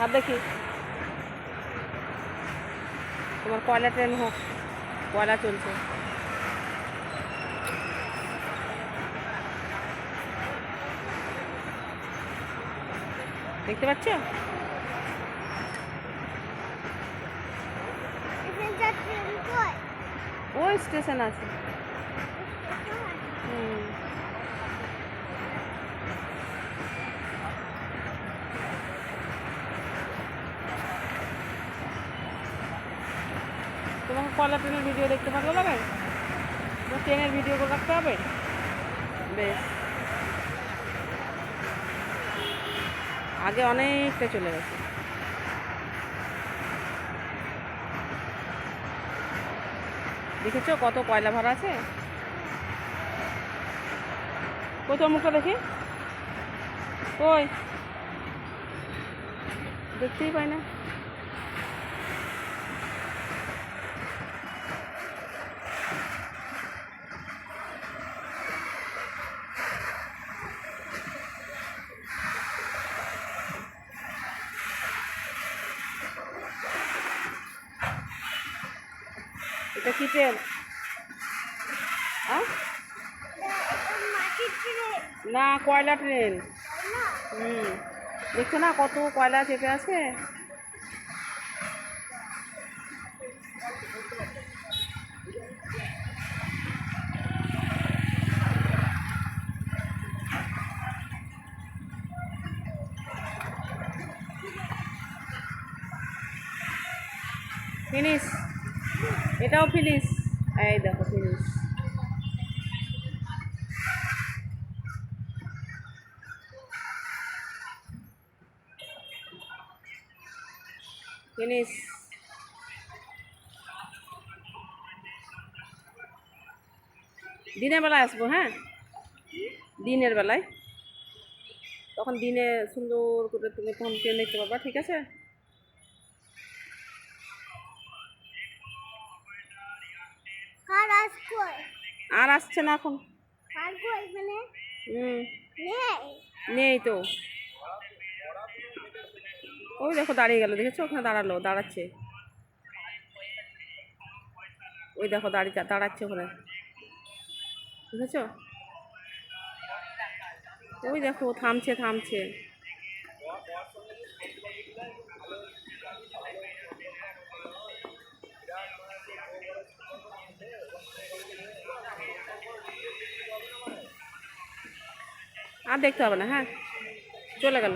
আর দেখি তোমার কয়লা ট্রেন হোক, কয়লা চলছে। দেখতে পাচ্ছ? ওই স্টেশন আছে। তোমাকে কয়লা ট্রেনের ভিডিও দেখতে ভালো লাগে? ট্রেনের ভিডিও করে রাখতে হবে। বেশ, আগে অনেকটা চলে গেছে। দেখেছো কত কয়লা ভরা আছে? কই তোর মুখটা দেখি, কই দেখতেই পাই না। এটা কি ট্রেন? না, কয়লা ট্রেন। দেখছো না কত কয়লা চেপে আছে? ফিনিশ, এটাও ফিনিশ। এই দেখো ফিনিশ। ফিনিশ। দিনের বেলায় আসবো, হ্যাঁ দিনের বেলায়, তখন দিনে সুন্দর করে তুমি তখন ট্রেন দেখতে পারবা, ঠিক আছে? আর আসছে না এখন। নেই তো, ওই দেখো দাঁড়িয়ে গেল, দেখেছো? ওখানে দাঁড়ালো, দাঁড়াচ্ছে। ওই দেখো দাঁড়াচ্ছে ওখানে, বুঝেছো? ওই দেখো থামছে থামছে। আর দেখতে হবে না, হ্যাঁ চলে গেল।